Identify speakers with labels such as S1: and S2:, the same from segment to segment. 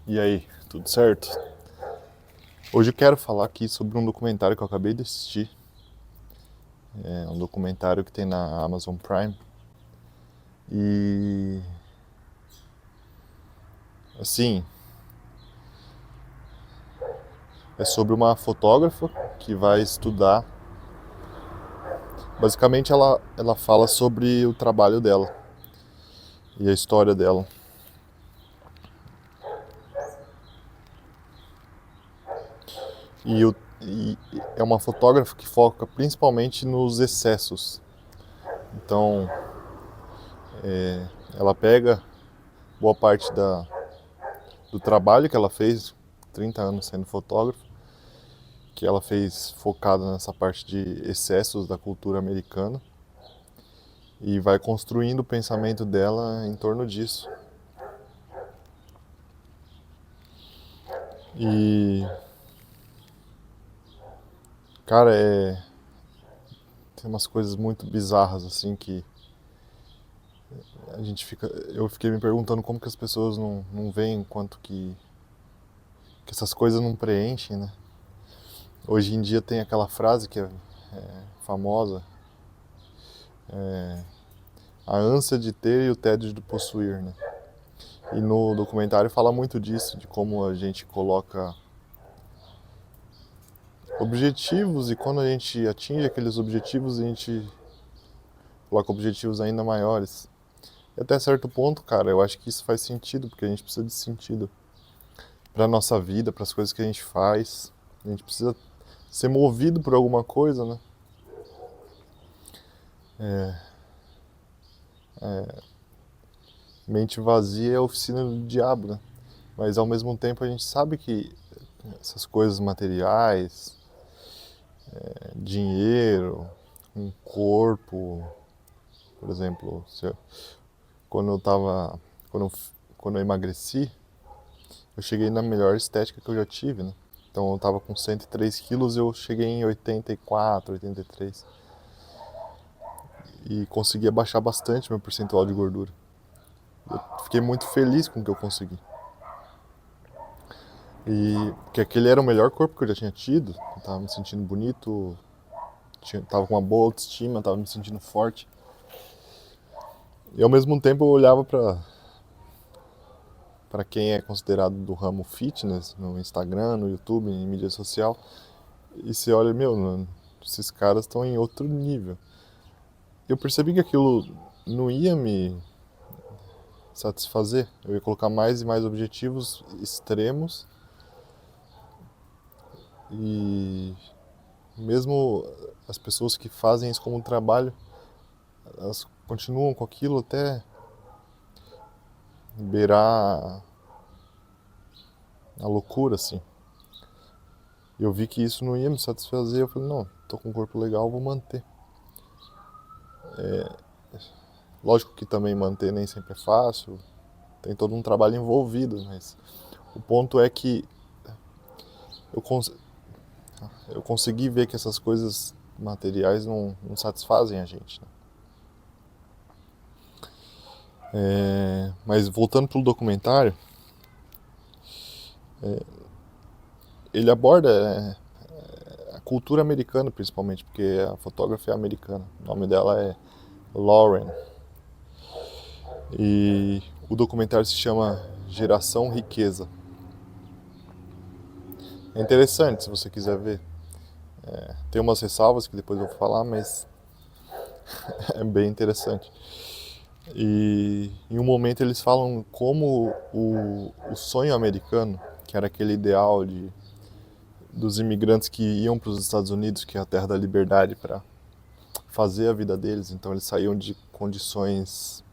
S1: E aí, tudo certo? Hoje eu quero falar aqui sobre um documentário que eu acabei de assistir. É um documentário que tem na Amazon Prime. E, assim, é sobre uma fotógrafa que vai estudar. Basicamente, ela fala sobre o trabalho dela e a história dela. E é uma fotógrafa que foca principalmente nos excessos. Então, ela pega boa parte do trabalho que ela fez, 30 anos sendo fotógrafa, que ela fez focada nessa parte de excessos da cultura americana e vai construindo o pensamento dela em torno disso. E, cara, tem umas coisas muito bizarras assim que eu fiquei me perguntando como que as pessoas não veem quanto que essas coisas não preenchem, né? Hoje em dia tem aquela frase que é famosa, a ânsia de ter e o tédio de possuir, né? E no documentário fala muito disso, de como a gente coloca objetivos e quando a gente atinge aqueles objetivos, a gente coloca objetivos ainda maiores. E até certo ponto, cara, eu acho que isso faz sentido, porque a gente precisa de sentido para nossa vida, para as coisas que a gente faz. A gente precisa ser movido por alguma coisa, né? Mente vazia é a oficina do diabo, né? Mas ao mesmo tempo a gente sabe que essas coisas materiais, dinheiro, um corpo, por exemplo, quando eu tava, quando eu, quando eu emagreci, eu cheguei na melhor estética que eu já tive, né? Então eu tava com 103 quilos, eu cheguei em 84, 83 e consegui abaixar bastante meu percentual de gordura. Eu fiquei muito feliz com o que eu consegui. E porque aquele era o melhor corpo que eu já tinha tido, eu tava me sentindo bonito, tava com uma boa autoestima, tava me sentindo forte. E ao mesmo tempo eu olhava para quem é considerado do ramo fitness, no Instagram, no YouTube, em mídia social, e você olha, meu, mano, esses caras estão em outro nível. Eu percebi que aquilo não ia me satisfazer. Eu ia colocar mais e mais objetivos extremos e mesmo as pessoas que fazem isso como trabalho, elas continuam com aquilo até beirar a loucura, assim. Eu vi que isso não ia me satisfazer, eu falei, não, tô com um corpo legal, vou manter. Lógico que também manter nem sempre é fácil, tem todo um trabalho envolvido, mas o ponto é que eu, cons eu consegui ver que essas coisas materiais não satisfazem a gente. Né? Mas voltando pro documentário, ele aborda a cultura americana principalmente, porque a fotógrafa é americana. O nome dela é Lauren. E o documentário se chama Geração Riqueza. É interessante se você quiser ver. Tem umas ressalvas que depois eu vou falar, mas é bem interessante. E em um momento eles falam como o sonho americano, que era aquele ideal dos imigrantes que iam para os Estados Unidos, que é a terra da liberdade, para fazer a vida deles. Então eles saíam de condições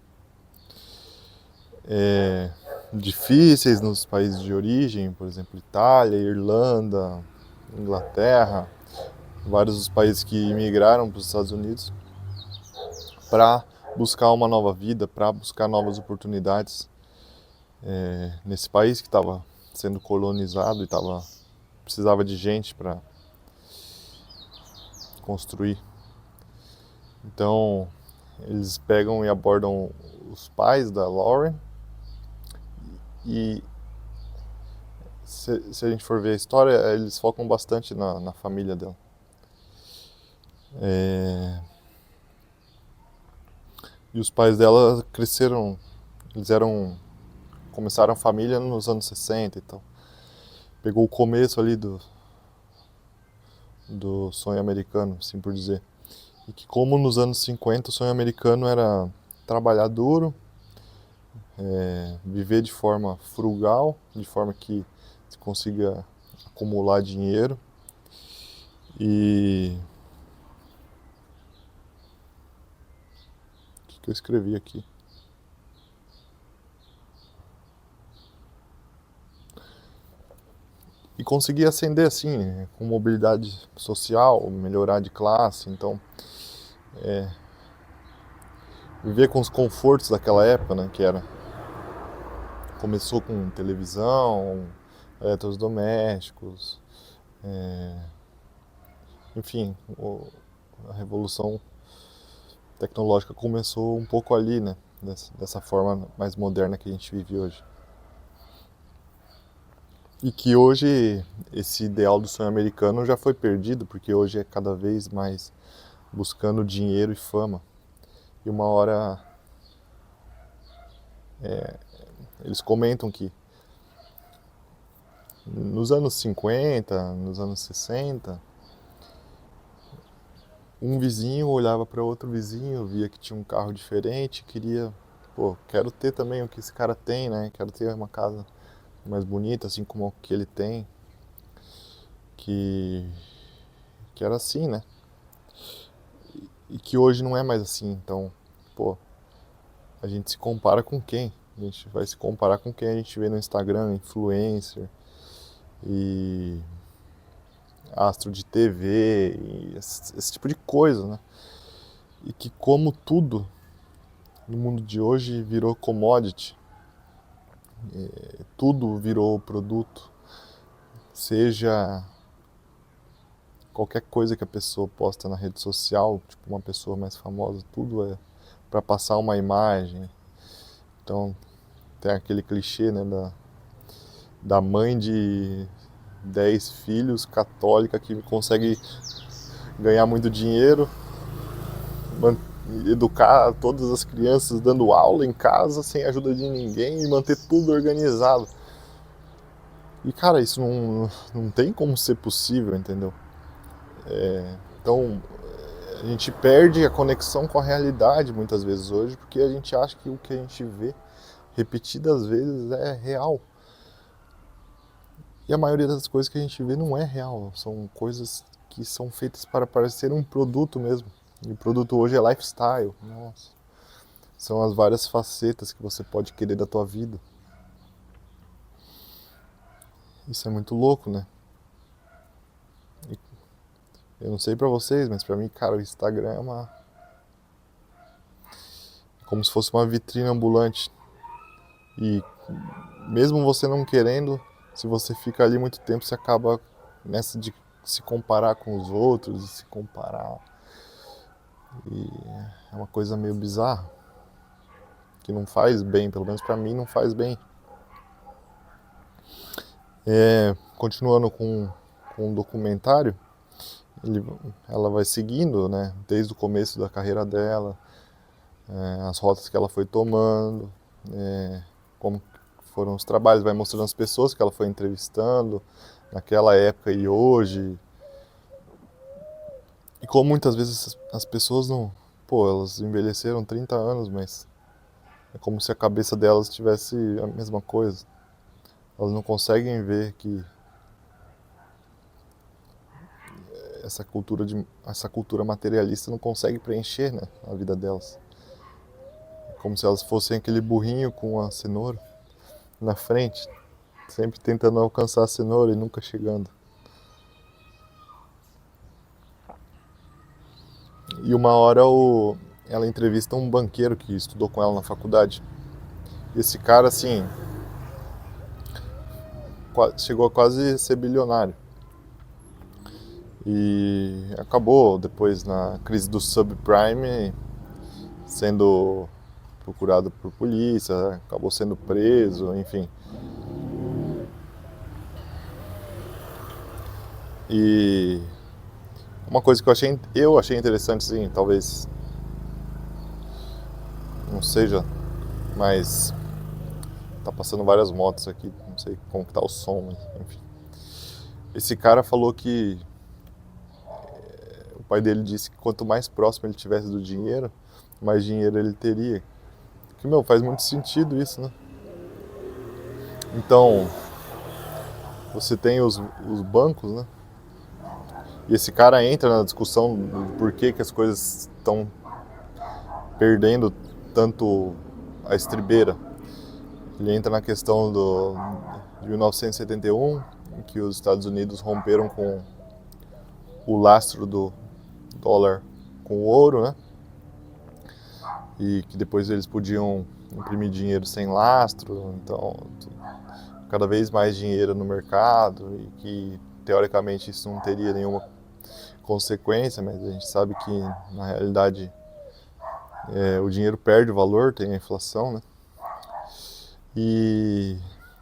S1: difíceis nos países de origem, por exemplo, Itália, Irlanda, Inglaterra, vários dos países que imigraram para os Estados Unidos para buscar uma nova vida, para buscar novas oportunidades nesse país que estava sendo colonizado e precisava de gente para construir. Então eles pegam e abordam os pais da Lauren e se a gente for ver a história, eles focam bastante na família dela. E os pais dela cresceram, eles começaram a família nos anos 60 e tal. Pegou o começo ali do sonho americano, assim por dizer. E que como nos anos 50 o sonho americano era trabalhar duro, viver de forma frugal, de forma que se consiga acumular dinheiro e... O que eu escrevi aqui? E conseguir ascender assim, com mobilidade social, melhorar de classe, então viver com os confortos daquela época, né, que era começou com televisão, eletrodomésticos, enfim, a revolução tecnológica começou um pouco ali, né, dessa forma mais moderna que a gente vive hoje. E que hoje esse ideal do sonho americano já foi perdido, porque hoje é cada vez mais buscando dinheiro e fama. E uma hora eles comentam que nos anos 50, nos anos 60, um vizinho olhava para outro vizinho, via que tinha um carro diferente, queria, pô, quero ter também o que esse cara tem, né? Quero ter uma casa mais bonita, assim como o que ele tem. Que era assim, né? E que hoje não é mais assim, então, pô, a gente se compara com quem? A gente vai se comparar com quem a gente vê no Instagram, influencer e astro de TV, e esse tipo de coisa, né? E que como tudo no mundo de hoje virou commodity, tudo virou produto, seja qualquer coisa que a pessoa posta na rede social, tipo uma pessoa mais famosa, tudo é para passar uma imagem. Então tem aquele clichê, né, da mãe de 10 filhos, católica, que consegue ganhar muito dinheiro, educar todas as crianças dando aula em casa sem a ajuda de ninguém e manter tudo organizado. E cara, isso não tem como ser possível, entendeu? Então a gente perde a conexão com a realidade muitas vezes hoje, porque a gente acha que o que a gente vê repetidas vezes é real. E a maioria das coisas que a gente vê não é real, são coisas que são feitas para parecer um produto mesmo. E o produto hoje é lifestyle. Nossa. São as várias facetas que você pode querer da tua vida. Isso é muito louco, né? Eu não sei pra vocês, mas pra mim, cara, o Instagram é como se fosse uma vitrine ambulante. E mesmo você não querendo, se você fica ali muito tempo, você acaba nessa de se comparar com os outros, e se comparar. E é uma coisa meio bizarra, que não faz bem, pelo menos pra mim não faz bem. Continuando com o documentário, ela vai seguindo, né, desde o começo da carreira dela, as rotas que ela foi tomando, como foram os trabalhos, vai mostrando as pessoas que ela foi entrevistando naquela época e hoje. E como muitas vezes as pessoas não... Pô, elas envelheceram 30 anos, mas é como se a cabeça delas tivesse a mesma coisa. Elas não conseguem ver que essa cultura materialista não consegue preencher, né, a vida delas. É como se elas fossem aquele burrinho com a cenoura na frente, sempre tentando alcançar a cenoura e nunca chegando. E uma hora ela entrevista um banqueiro que estudou com ela na faculdade. E esse cara, assim, chegou a quase ser bilionário. E acabou depois na crise do subprime sendo procurado por polícia, acabou sendo preso, enfim. E uma coisa que eu achei interessante, sim, talvez não seja, mas tá passando várias motos aqui, não sei como que tá o som, mas enfim. Esse cara falou que o pai dele disse que quanto mais próximo ele tivesse do dinheiro, mais dinheiro ele teria. Que, meu, faz muito sentido isso, né? Então, você tem os bancos, né? E esse cara entra na discussão do porquê que as coisas estão perdendo tanto a estribeira. Ele entra na questão de 1971, em que os Estados Unidos romperam com o lastro do dólar com o ouro, né? E que depois eles podiam imprimir dinheiro sem lastro, então cada vez mais dinheiro no mercado e que teoricamente isso não teria nenhuma consequência, mas a gente sabe que na realidade o dinheiro perde o valor, tem a inflação, né? E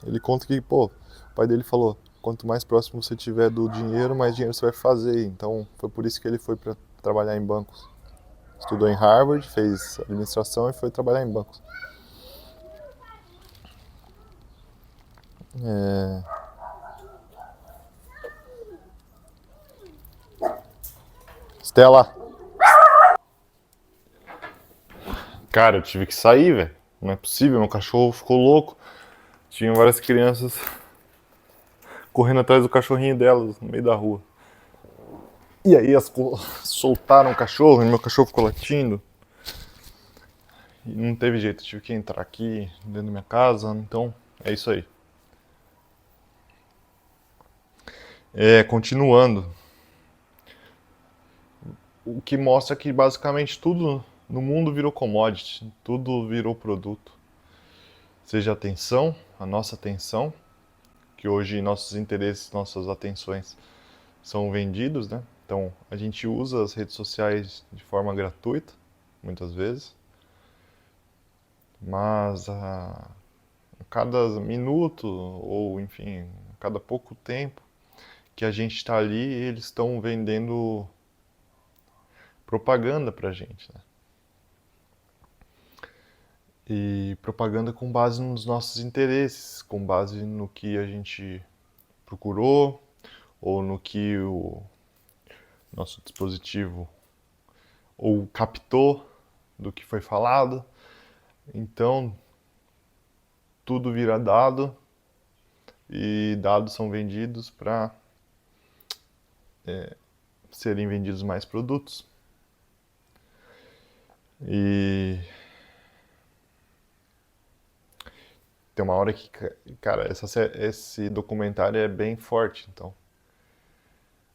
S1: ele conta que, pô, o pai dele falou, quanto mais próximo você tiver do dinheiro, mais dinheiro você vai fazer. Então foi por isso que ele foi para trabalhar em bancos. Estudou em Harvard, fez administração e foi trabalhar em bancos. É... Stella! Cara, eu tive que sair, velho. Não é possível, meu cachorro ficou louco. Tinha várias crianças correndo atrás do cachorrinho delas no meio da rua. E aí soltaram o cachorro e meu cachorro ficou latindo. E não teve jeito, tive que entrar aqui dentro da minha casa, então é isso aí. Continuando. O que mostra que basicamente tudo no mundo virou commodity, tudo virou produto. Seja a atenção, a nossa atenção, que hoje nossos interesses, nossas atenções são vendidos, né? Então a gente usa as redes sociais de forma gratuita, muitas vezes, mas a cada minuto, ou enfim, a cada pouco tempo que a gente está ali, eles estão vendendo propaganda pra gente, né? E propaganda com base nos nossos interesses, com base no que a gente procurou, ou no que o nosso dispositivo ou captou do que foi falado. Então, tudo vira dado e dados são vendidos para serem vendidos mais produtos. E tem uma hora que, cara, esse documentário é bem forte, então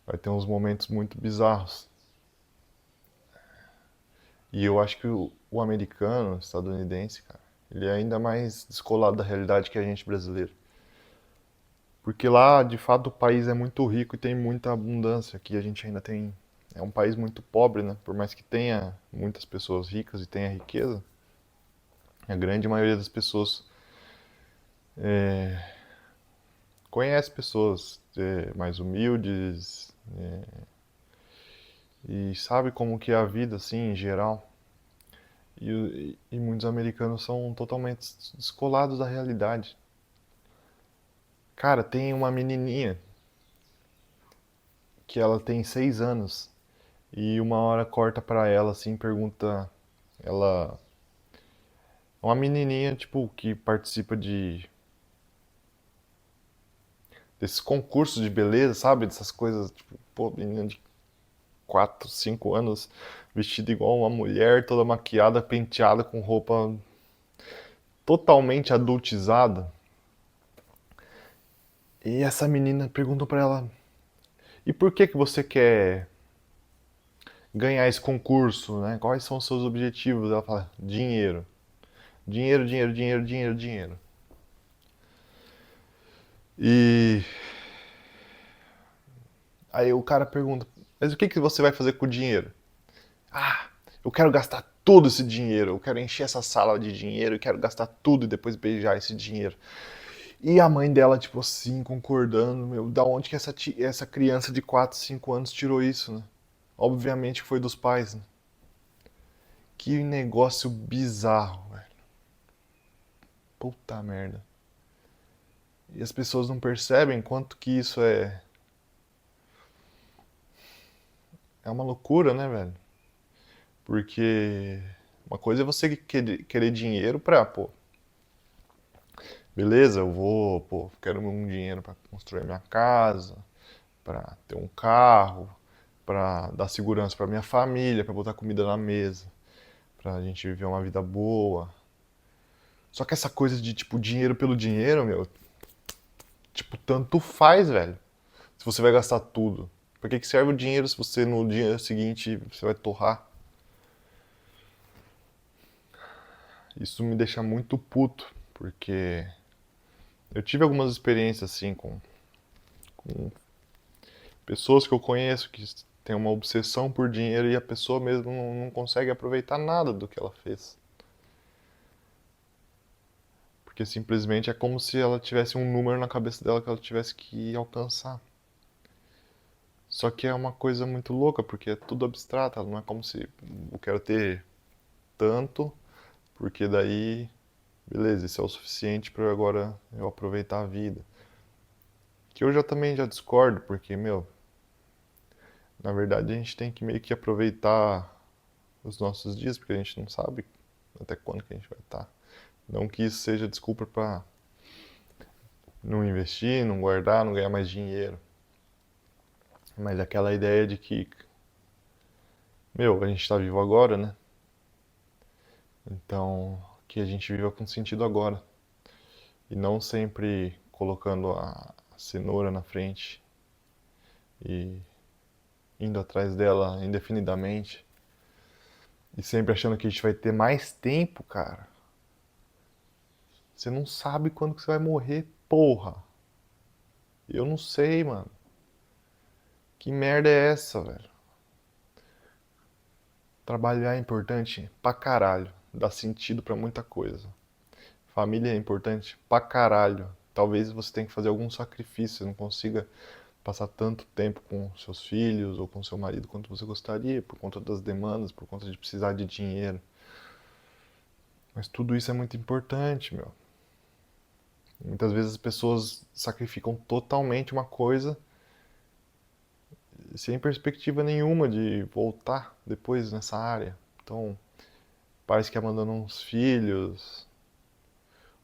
S1: vai ter uns momentos muito bizarros. E eu acho que o americano, o estadunidense, cara, ele é ainda mais descolado da realidade que a gente brasileiro. Porque lá, de fato, o país é muito rico e tem muita abundância. Aqui a gente ainda tem. É um país muito pobre, né? Por mais que tenha muitas pessoas ricas e tenha riqueza, a grande maioria das pessoas conhece pessoas mais humildes e sabe como que é a vida, assim, em geral. E muitos americanos são totalmente descolados da realidade. Cara, tem uma menininha que ela tem 6 anos e uma hora corta pra ela assim, pergunta, ela é uma menininha tipo que participa de desses concursos de beleza, sabe? Dessas coisas, tipo, pô, menina de 4, 5 anos vestida igual uma mulher, toda maquiada, penteada com roupa totalmente adultizada. E essa menina perguntou pra ela: "E por que que você quer ganhar esse concurso, né? Quais são os seus objetivos?" Ela fala: "Dinheiro. Dinheiro, dinheiro, dinheiro, dinheiro, dinheiro." E aí o cara pergunta: "Mas o que que você vai fazer com o dinheiro?" "Ah, eu quero gastar todo esse dinheiro. Eu quero encher essa sala de dinheiro, eu quero gastar tudo e depois beijar esse dinheiro." E a mãe dela, tipo assim, concordando, meu, da onde que essa criança de 4, 5 anos tirou isso, né? Obviamente que foi dos pais, né? Que negócio bizarro, velho. Puta merda. E as pessoas não percebem quanto que isso é uma loucura, né, velho? Porque uma coisa é você querer dinheiro pra, pô, beleza, eu vou, pô, quero um dinheiro pra construir minha casa, pra ter um carro, pra dar segurança pra minha família, pra botar comida na mesa, pra gente viver uma vida boa. Só que essa coisa de, tipo, dinheiro pelo dinheiro, meu, tipo, tanto faz, velho. Se você vai gastar tudo. Pra que serve o dinheiro se você no dia seguinte você vai torrar? Isso me deixa muito puto, porque eu tive algumas experiências assim com pessoas que eu conheço que têm uma obsessão por dinheiro e a pessoa mesmo não consegue aproveitar nada do que ela fez. Porque simplesmente é como se ela tivesse um número na cabeça dela que ela tivesse que alcançar. Só que é uma coisa muito louca, porque é tudo abstrato, não é como se eu quero ter tanto, porque daí, beleza, isso é o suficiente para agora eu aproveitar a vida. Que eu já também já discordo, porque, meu, na verdade a gente tem que meio que aproveitar os nossos dias, porque a gente não sabe até quando que a gente vai estar. Não que isso seja desculpa para não investir, não guardar, não ganhar mais dinheiro. Mas aquela ideia de que, meu, a gente está vivo agora, né? Então, que a gente viva com sentido agora. E não sempre colocando a cenoura na frente e indo atrás dela indefinidamente. E sempre achando que a gente vai ter mais tempo, cara. Você não sabe quando que você vai morrer, porra. Eu não sei, mano. Que merda é essa, velho? Trabalhar é importante pra caralho. Dá sentido pra muita coisa. Família é importante pra caralho. Talvez você tenha que fazer algum sacrifício, não consiga passar tanto tempo com seus filhos ou com seu marido quanto você gostaria, por conta das demandas, por conta de precisar de dinheiro. Mas tudo isso é muito importante, meu. Muitas vezes as pessoas sacrificam totalmente uma coisa sem perspectiva nenhuma de voltar depois nessa área. Então, pais que abandonam os filhos,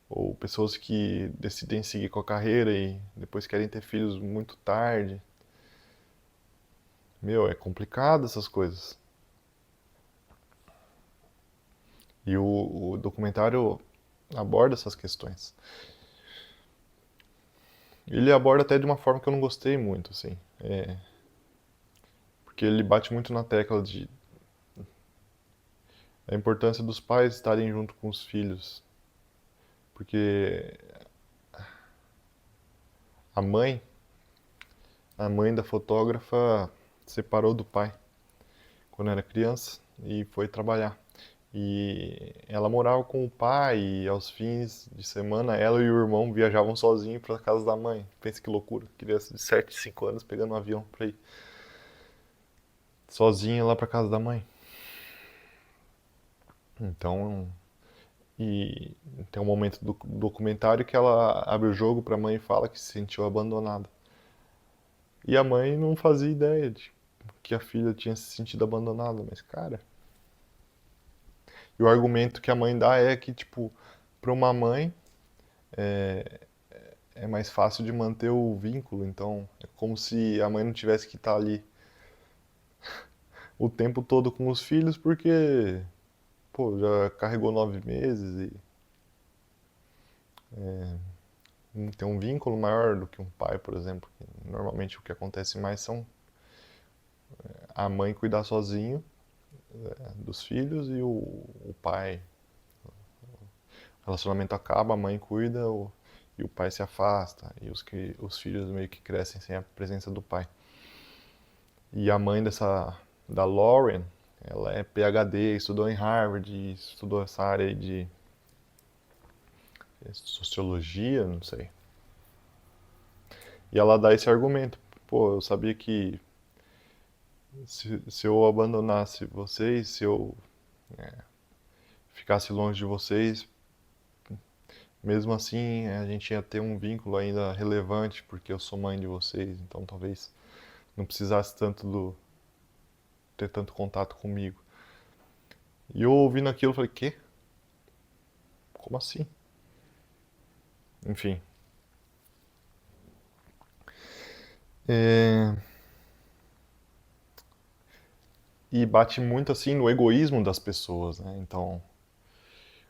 S1: ou pessoas que decidem seguir com a carreira e depois querem ter filhos muito tarde. Meu, é complicado essas coisas. E o documentário aborda essas questões. Ele aborda até de uma forma que eu não gostei muito, assim. Porque ele bate muito na tecla de a importância dos pais estarem junto com os filhos. Porque a mãe, a mãe da fotógrafa separou do pai quando era criança e foi trabalhar. E ela morava com o pai e aos fins de semana ela e o irmão viajavam sozinhos para casa da mãe. Pensa que loucura, criança de 7, 5 anos pegando um avião para ir sozinha lá para casa da mãe. Então, e tem um momento do documentário que ela abre o jogo para a mãe e fala que se sentiu abandonada. E a mãe não fazia ideia de que a filha tinha se sentido abandonada, mas cara, e o argumento que a mãe dá é que tipo, para uma mãe é mais fácil de manter o vínculo, então é como se a mãe não tivesse que estar ali o tempo todo com os filhos, porque, pô, já carregou 9 meses e tem um vínculo maior do que um pai, por exemplo. Normalmente o que acontece mais são a mãe cuidar sozinho dos filhos e o pai. O relacionamento acaba, a mãe cuida e o pai se afasta, e os filhos meio que crescem sem a presença do pai. E a mãe da Lauren, ela é PhD, estudou em Harvard, estudou essa área aí de sociologia, não sei. E ela dá esse argumento. Pô, eu sabia que se eu abandonasse vocês, se eu ficasse longe de vocês, mesmo assim a gente ia ter um vínculo ainda relevante, porque eu sou mãe de vocês, então talvez não precisasse ter tanto contato comigo. E eu ouvindo aquilo, eu falei, quê? Como assim? Enfim. É... E bate muito assim no egoísmo das pessoas, né? Então,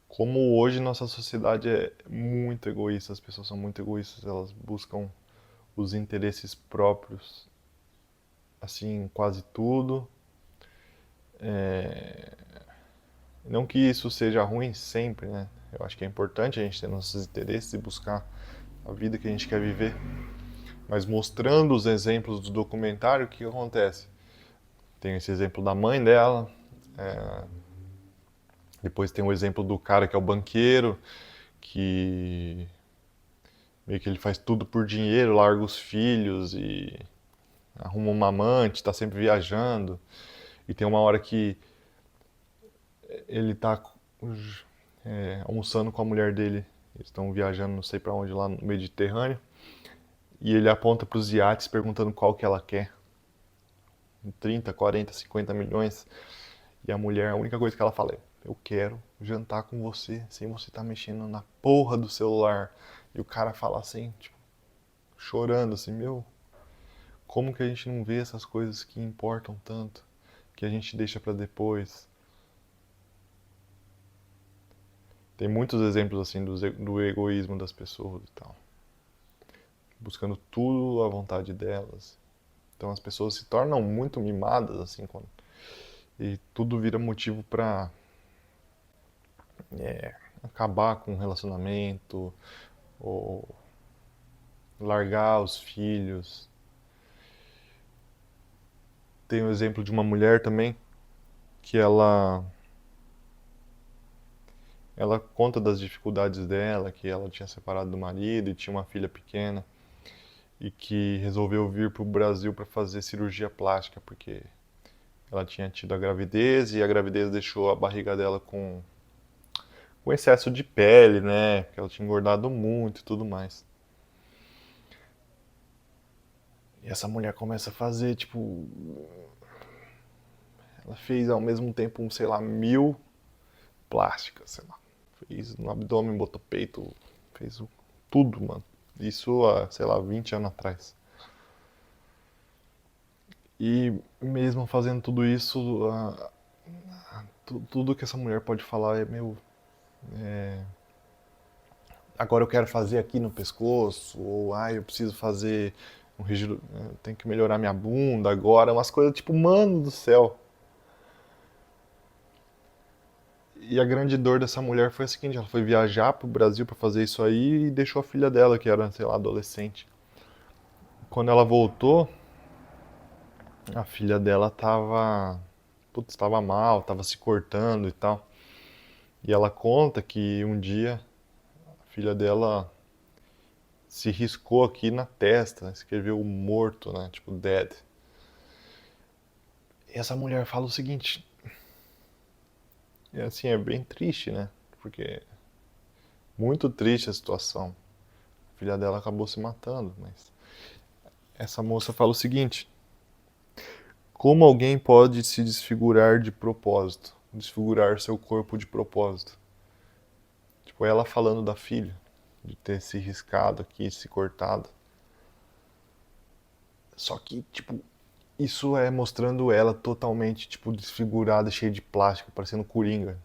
S1: como hoje nossa sociedade é muito egoísta, as pessoas são muito egoístas, elas buscam os interesses próprios, assim, em quase tudo. Não que isso seja ruim sempre, né? Eu acho que é importante a gente ter nossos interesses e buscar a vida que a gente quer viver. Mas mostrando os exemplos do documentário, o que acontece? Tem esse exemplo da mãe dela, depois tem o exemplo do cara que é o banqueiro, que meio que ele faz tudo por dinheiro, larga os filhos e arruma uma amante, tá sempre viajando. E tem uma hora que ele tá almoçando com a mulher dele. Eles estão viajando não sei para onde lá no Mediterrâneo. E ele aponta para os iates perguntando qual que ela quer. 30, 40, 50 milhões. E a mulher, a única coisa que ela fala é: eu quero jantar com você sem você estar mexendo na porra do celular. E o cara fala assim, tipo, chorando assim: meu, como que a gente não vê essas coisas que importam tanto, que a gente deixa para depois? Tem muitos exemplos assim do egoísmo das pessoas e tal, buscando tudo à vontade delas. Então as pessoas se tornam muito mimadas assim e tudo vira motivo para acabar com o relacionamento ou largar os filhos. Tem o exemplo de uma mulher também que ela conta das dificuldades dela, que ela tinha separado do marido e tinha uma filha pequena e que resolveu vir para o Brasil para fazer cirurgia plástica porque ela tinha tido a gravidez e a gravidez deixou a barriga dela com excesso de pele, né? Porque ela tinha engordado muito e tudo mais. E essa mulher começa a fazer, tipo. Ela fez ao mesmo tempo, sei lá, 1000 plásticas, sei lá. Fez no abdômen, botou peito, fez tudo, mano. Isso há, sei lá, 20 anos atrás. E mesmo fazendo tudo isso, tudo que essa mulher pode falar é meu. Agora eu quero fazer aqui no pescoço, ou eu preciso fazer um regime, tenho que melhorar minha bunda agora, umas coisas tipo, mano do céu. E a grande dor dessa mulher foi a seguinte, ela foi viajar pro Brasil para fazer isso aí e deixou a filha dela, que era, sei lá, adolescente. Quando ela voltou, a filha dela tava mal, tava se cortando e tal. E ela conta que um dia a filha dela se riscou aqui na testa, escreveu morto, né, tipo dead. E essa mulher fala o seguinte, assim, é bem triste, né? Porque muito triste a situação. A filha dela acabou se matando, mas essa moça fala o seguinte: como alguém pode se desfigurar de propósito? Desfigurar seu corpo de propósito? Tipo, ela falando da filha, de ter se riscado aqui, se cortado. Só que, tipo, isso é mostrando ela totalmente, tipo, desfigurada, cheia de plástico, parecendo coringa.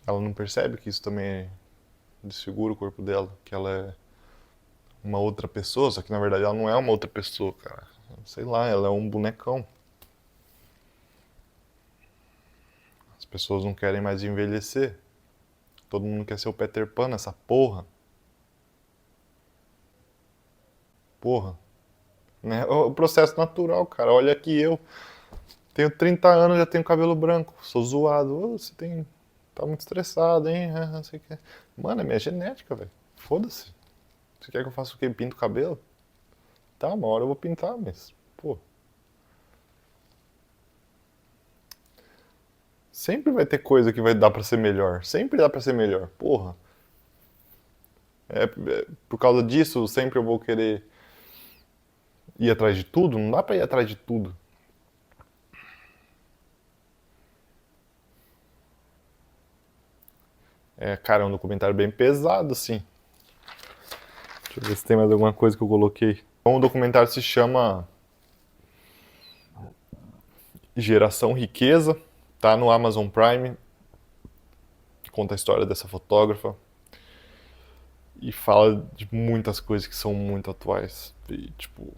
S1: Ela não percebe que isso também desfigura o corpo dela, que ela é uma outra pessoa, só que na verdade ela não é uma outra pessoa, cara. Sei lá, ela é um bonecão. As pessoas não querem mais envelhecer. Todo mundo quer ser o Peter Pan nessa porra. Porra. Né? O processo natural, cara. Olha aqui eu. Tenho 30 anos, já tenho cabelo branco. Sou zoado. Ô, você tem. Tá muito estressado, hein? Não sei o que. Mano, é minha genética, velho. Foda-se. Você quer que eu faça o quê? Pinto o cabelo? Tá, uma hora eu vou pintar, mas, pô. Sempre vai ter coisa que vai dar pra ser melhor. Sempre dá pra ser melhor. Porra. Por causa disso, sempre eu vou querer ir atrás de tudo? Não dá pra ir atrás de tudo. Cara, é um documentário bem pesado, assim. Deixa eu ver se tem mais alguma coisa que eu coloquei. Então, o documentário se chama Geração Riqueza, tá no Amazon Prime, conta a história dessa fotógrafa e fala de muitas coisas que são muito atuais. E, tipo,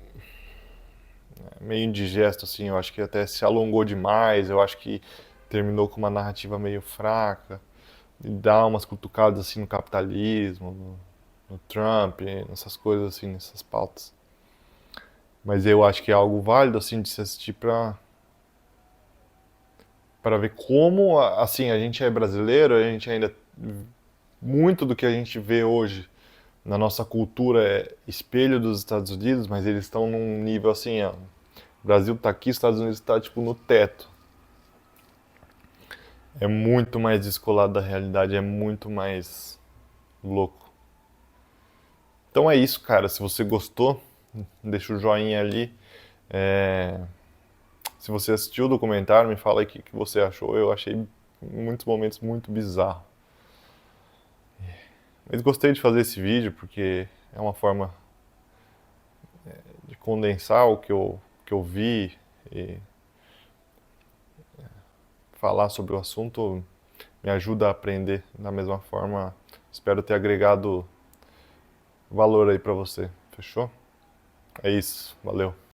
S1: meio indigesto, assim, eu acho que até se alongou demais, eu acho que terminou com uma narrativa meio fraca, e dá umas cutucadas, assim, no capitalismo, no Trump, nessas coisas, assim, nessas pautas. Mas eu acho que é algo válido, assim, de se assistir para ver como, assim, a gente é brasileiro, a gente ainda muito do que a gente vê hoje na nossa cultura é espelho dos Estados Unidos, mas eles estão num nível assim, ó, o Brasil tá aqui, os Estados Unidos tá tipo no teto. É muito mais descolado da realidade, é muito mais louco. Então é isso, cara. Se você gostou, deixa o joinha ali. É, Se você assistiu o documentário, me fala aí o que você achou. Eu achei em muitos momentos muito bizarro. Mas gostei de fazer esse vídeo porque é uma forma de condensar que eu vi e falar sobre o assunto me ajuda a aprender da mesma forma. Espero ter agregado valor aí pra você. Fechou? É isso. Valeu.